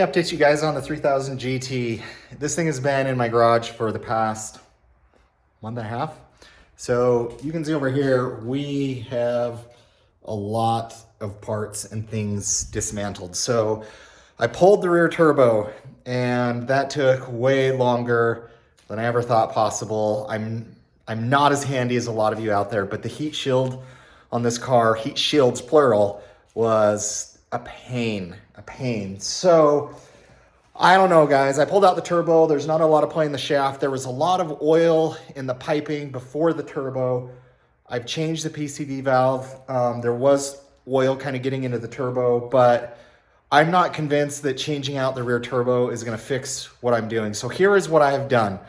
update you guys on the 3000 GT. This thing has been in my garage for the past month and a half. So you can see over here, we have a lot of parts and things dismantled. So I pulled the rear turbo and that took way longer than I ever thought possible. I'm not as handy as a lot of you out there, but the heat shield on this car, heat shields plural, was a pain. So I don't know, guys. I pulled out the turbo. There's not a lot of play in the shaft. There was a lot of oil in the piping before the turbo. I've changed the PCV valve. There was oil kind of getting into the turbo, but I'm not convinced that changing out the rear turbo is going to fix what I'm doing. So here is what I have done.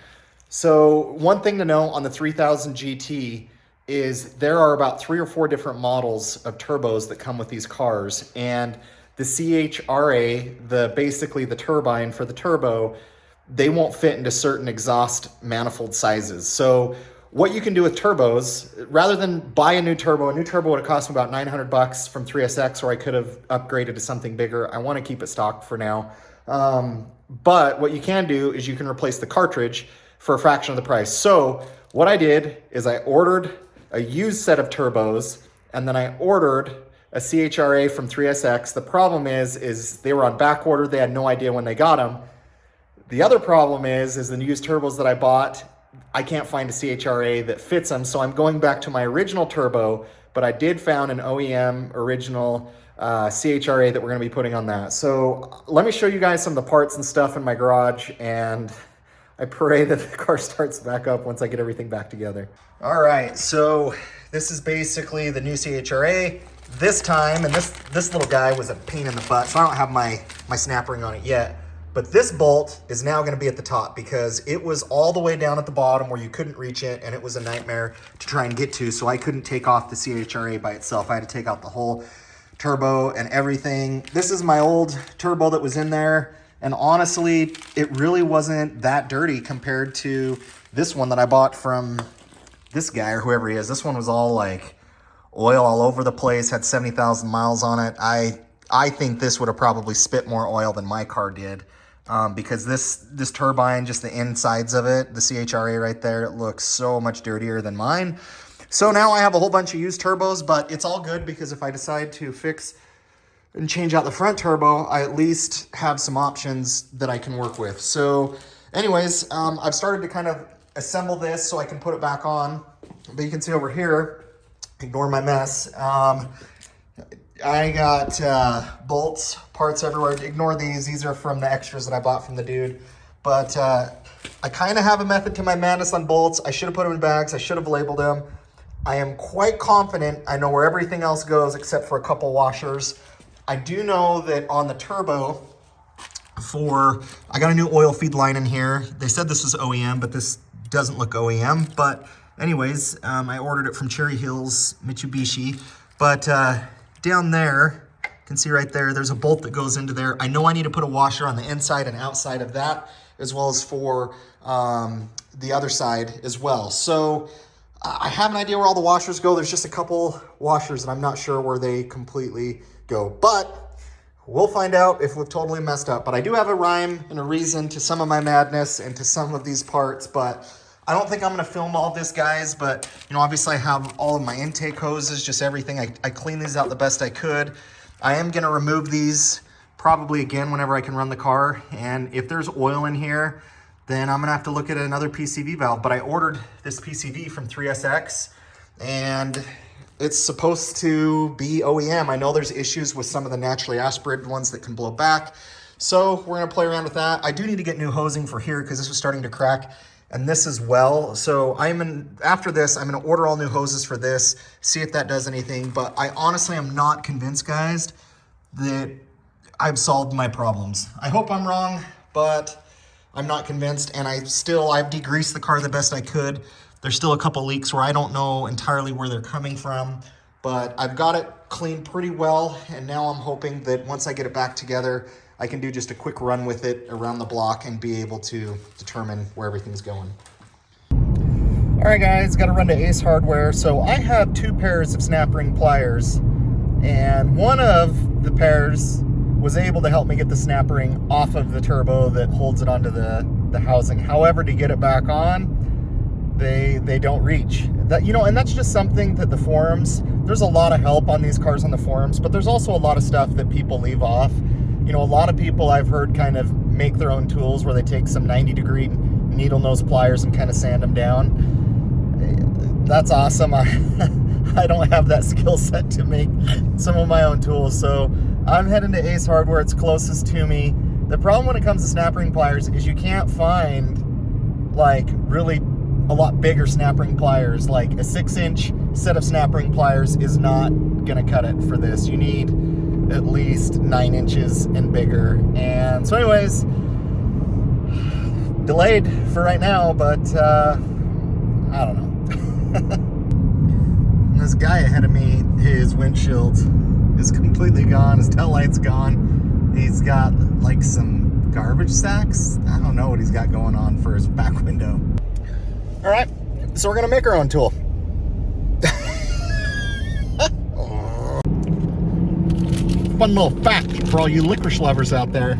So one thing to know on the 3000 GT is there are about 3 or 4 different models of turbos that come with these cars, and the CHRA, basically the turbine for the turbo, they won't fit into certain exhaust manifold sizes. So what you can do with turbos, rather than buy a new turbo would have cost me about $900 from 3SX, or I could have upgraded to something bigger. I want to keep it stocked for now. But what you can do is you can replace the cartridge for a fraction of the price. So what I did is I ordered a used set of turbos, and then I ordered a CHRA from 3SX. The problem is they were on back order. They had no idea when they got them. The other problem is the used turbos that I bought, I can't find a CHRA that fits them. So I'm going back to my original turbo, but I did found an OEM original CHRA that we're gonna be putting on that. So let me show you guys some of the parts and stuff in my garage, and I pray that the car starts back up once I get everything back together. All right, so this is basically the new CHRA. This time, and this little guy was a pain in the butt, so I don't have my snap ring on it yet, but this bolt is now gonna be at the top because it was all the way down at the bottom where you couldn't reach it, and it was a nightmare to try and get to, so I couldn't take off the CHRA by itself. I had to take out the whole turbo and everything. This is my old turbo that was in there, and honestly, it really wasn't that dirty compared to this one that I bought from this guy or whoever he is. This one was all like oil all over the place, had 70,000 miles on it. I think this would have probably spit more oil than my car did, because this turbine, just the insides of it, the CHRA right there, it looks so much dirtier than mine. So now I have a whole bunch of used turbos, but it's all good because if I decide to fix and change out the front turbo, I at least have some options that I can work with. So anyways, I've started to kind of assemble this so I can put it back on. But you can see over here, ignore my mess. I got bolts, parts everywhere. Ignore these. These are from the extras that I bought from the dude. But I kind of have a method to my madness on bolts. I should have put them in bags. I should have labeled them. I am quite confident I know where everything else goes except for a couple washers. I do know that on the turbo, I got a new oil feed line in here. They said this was OEM, but this doesn't look OEM. But anyways, I ordered it from Cherry Hills, Mitsubishi. But down there, you can see right there, there's a bolt that goes into there. I know I need to put a washer on the inside and outside of that, as well as for the other side as well. So I have an idea where all the washers go. There's just a couple washers and I'm not sure where they completely go, but we'll find out if we've totally messed up. But I do have a rhyme and a reason to some of my madness and to some of these parts, but I don't think I'm gonna film all this, guys. But you know, obviously I have all of my intake hoses, just everything. I cleaned these out the best I could. I am gonna remove these probably again whenever I can run the car. And if there's oil in here, then I'm gonna have to look at another PCV valve. But I ordered this PCV from 3SX and it's supposed to be OEM. I know there's issues with some of the naturally aspirated ones that can blow back. So we're gonna play around with that. I do need to get new hosing for here because this was starting to crack, and this as well. So after this, I'm gonna order all new hoses for this, see if that does anything. But I honestly am not convinced, guys, that I've solved my problems. I hope I'm wrong, but I'm not convinced. And I've degreased the car the best I could. There's still a couple leaks where I don't know entirely where they're coming from, but I've got it cleaned pretty well. And now I'm hoping that once I get it back together, I can do just a quick run with it around the block and be able to determine where everything's going. All right, guys, got to run to Ace Hardware. So I have 2 pairs of snap ring pliers, and one of the pairs was able to help me get the snap ring off of the turbo that holds it onto the housing. However, to get it back on, they don't reach. That, you know, and that's just something that the forums, there's a lot of help on these cars on the forums, but there's also a lot of stuff that people leave off. You know, a lot of people I've heard kind of make their own tools where they take some 90-degree needle nose pliers and kind of sand them down. That's awesome. I don't have that skill set to make some of my own tools, so I'm heading to Ace Hardware. It's closest to me. The problem when it comes to snap ring pliers is you can't find like really a lot bigger snap ring pliers. Like a 6-inch set of snap ring pliers is not gonna cut it for this. You need at least 9 inches and bigger. And so anyways, delayed for right now, but I don't know. This guy ahead of me, his windshield is completely gone, his tail light's gone. He's got like some garbage sacks. I don't know what he's got going on for his back window. All right, so we're gonna make our own tool. Fun little fact for all you licorice lovers out there.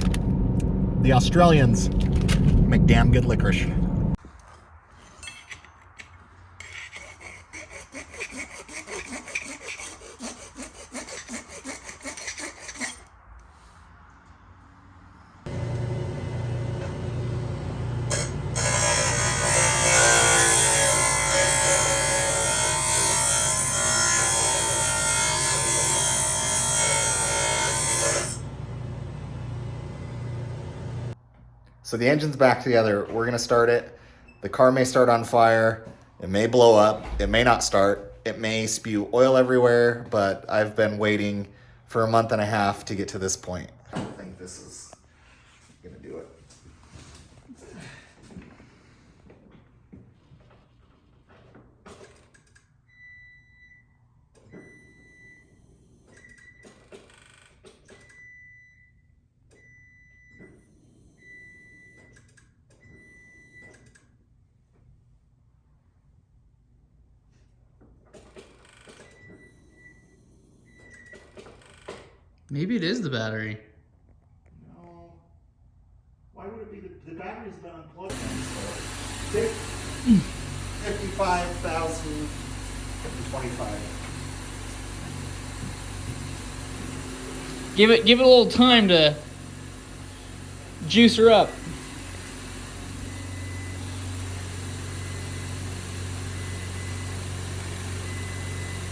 The Australians make damn good licorice. So the engine's back together. We're gonna start it. The car may start on fire. It may blow up. It may not start. It may spew oil everywhere, but I've been waiting for a month and a half to get to this point. I don't think this is gonna do it. Maybe it is the battery. No. Why would it be? The battery's been unplugged. 55,000, 25. Give it a little time to juice her up.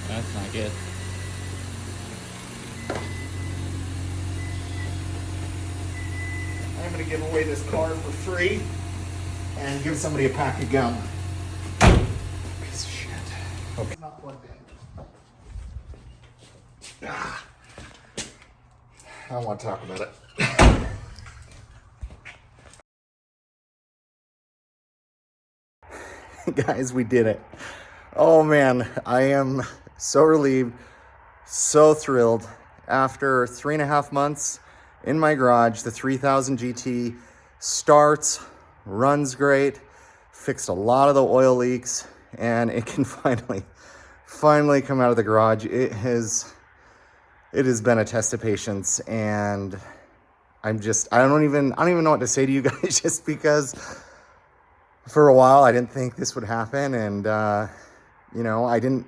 That's not good. I'm going to give away this car for free and give somebody a pack of gum. Piece of shit. Okay. It's not plugged in. Ah. I don't want to talk about it. Guys, we did it. Oh man, I am so relieved, so thrilled. After 3.5 months in my garage, the 3000 GT starts, runs great, fixed a lot of the oil leaks, and it can finally come out of the garage. It has been a test of patience, and I don't even know what to say to you guys, just because for a while I didn't think this would happen, and you know, I didn't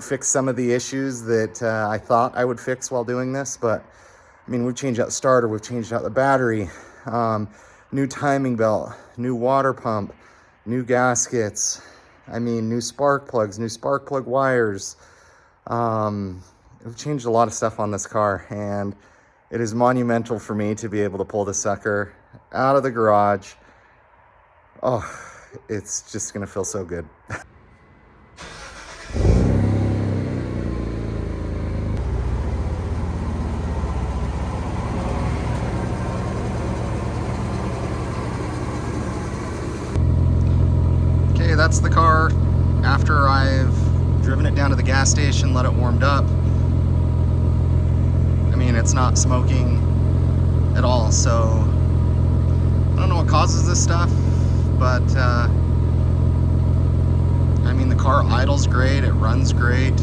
fix some of the issues that I thought I would fix while doing this, but I mean, we've changed out the starter, we've changed out the battery, new timing belt, new water pump, new gaskets, I mean, new spark plugs, new spark plug wires. We've changed a lot of stuff on this car, and it is monumental for me to be able to pull this sucker out of the garage. Oh, it's just gonna feel so good. Okay, that's the car after I've driven it down to the gas station, let it warmed up. I mean, it's not smoking at all, so I don't know what causes this stuff, but I mean, the car idles great, it runs great.